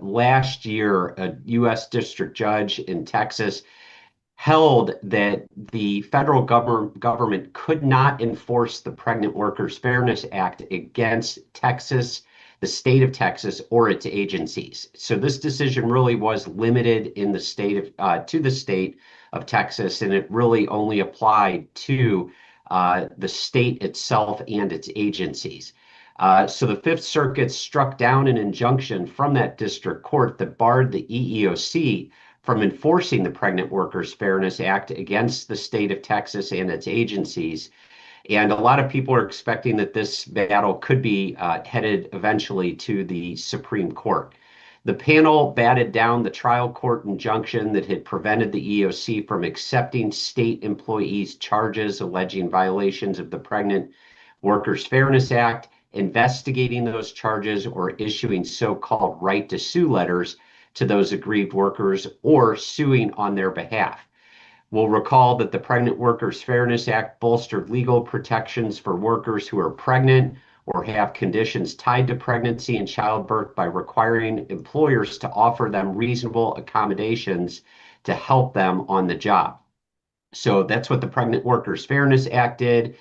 last year, a U.S. district judge in Texas held that the federal government could not enforce the Pregnant Workers Fairness Act against Texas, the state of Texas, or its agencies. So this decision really was limited in the state of to the state of Texas, and it really only applied to the state itself and its agencies. So the Fifth Circuit struck down an injunction from that district court that barred the EEOC from enforcing the Pregnant Workers Fairness Act against the state of Texas and its agencies. And a lot of people are expecting that this battle could be headed eventually to the Supreme Court. The panel batted down the trial court injunction that had prevented the EEOC from accepting state employees' charges alleging violations of the Pregnant Workers Fairness Act, investigating those charges, or issuing so-called right to sue letters to those aggrieved workers, or suing on their behalf. We'll recall that the Pregnant Workers Fairness Act bolstered legal protections for workers who are pregnant or have conditions tied to pregnancy and childbirth by requiring employers to offer them reasonable accommodations to help them on the job. So that's what the Pregnant Workers Fairness Act did.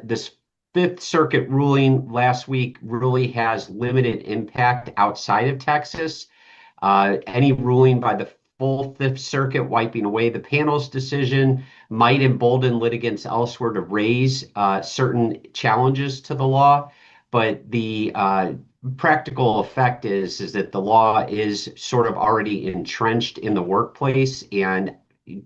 This Fifth Circuit ruling last week really has limited impact outside of Texas. Any ruling by the full Fifth Circuit wiping away the panel's decision might embolden litigants elsewhere to raise certain challenges to the law, but the practical effect is that the law is sort of already entrenched in the workplace. And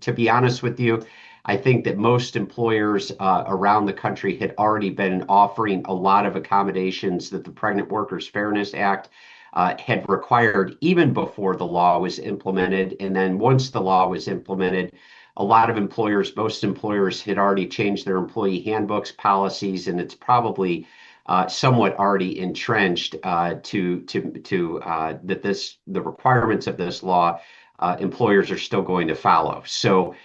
to be honest with you, I think that most employers around the country had already been offering a lot of accommodations that the Pregnant Workers Fairness Act had required even before the law was implemented. And then once the law was implemented, a lot of employers, most employers had already changed their employee handbooks, policies, and it's probably somewhat already entrenched that the requirements of this law employers are still going to follow. So,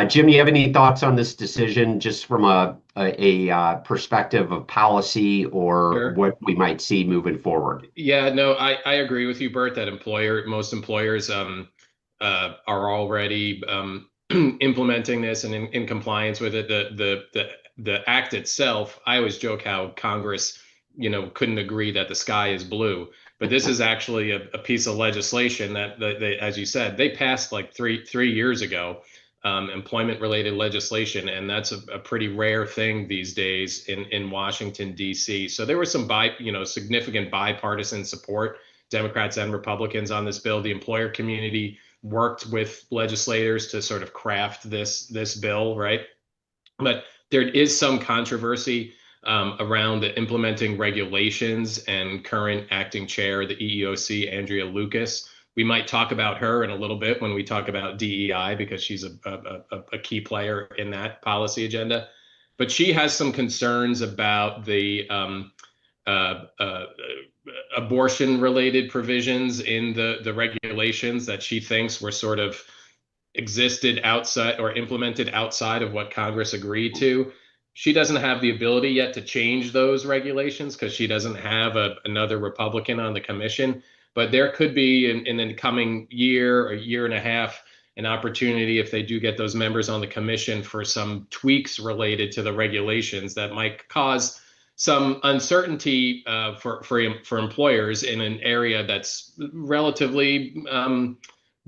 Jim, do you have any thoughts on this decision, just from a perspective of policy or Sure. what we might see moving forward? Yeah, no, I agree with you, Burt, that most employers are already implementing this and in compliance with it. The act itself, I always joke how Congress, couldn't agree that the sky is blue. But this is actually a piece of legislation that they, as you said, they passed like three years ago, employment-related legislation, and that's a pretty rare thing these days in Washington, D.C. So there was some significant bipartisan support, Democrats and Republicans, on this bill. The employer community worked with legislators to sort of craft this bill, right? But there is some controversy around the implementing regulations, and current acting chair of the EEOC, Andrea Lucas. We might talk about her in a little bit when we talk about DEI, because she's a key player in that policy agenda. But she has some concerns about the abortion-related provisions in the regulations that she thinks were sort of existed outside or implemented outside of what Congress agreed to. She doesn't have the ability yet to change those regulations because she doesn't have another Republican on the commission. But there could be in the coming year or year and a half an opportunity, if they do get those members on the commission, for some tweaks related to the regulations that might cause some uncertainty for employers in an area that's relatively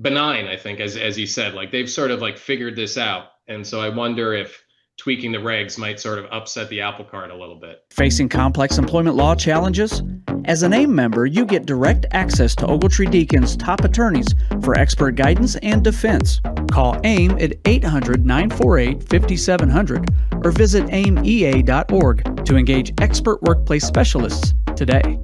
benign, I think, as you said. Like, they've sort of like figured this out. And so I wonder if tweaking the regs might sort of upset the apple cart a little bit. Facing complex employment law challenges? As an AIM member, you get direct access to Ogletree Deacon's top attorneys for expert guidance and defense. Call AIM at 800-948-5700 or visit aimea.org to engage expert workplace specialists today.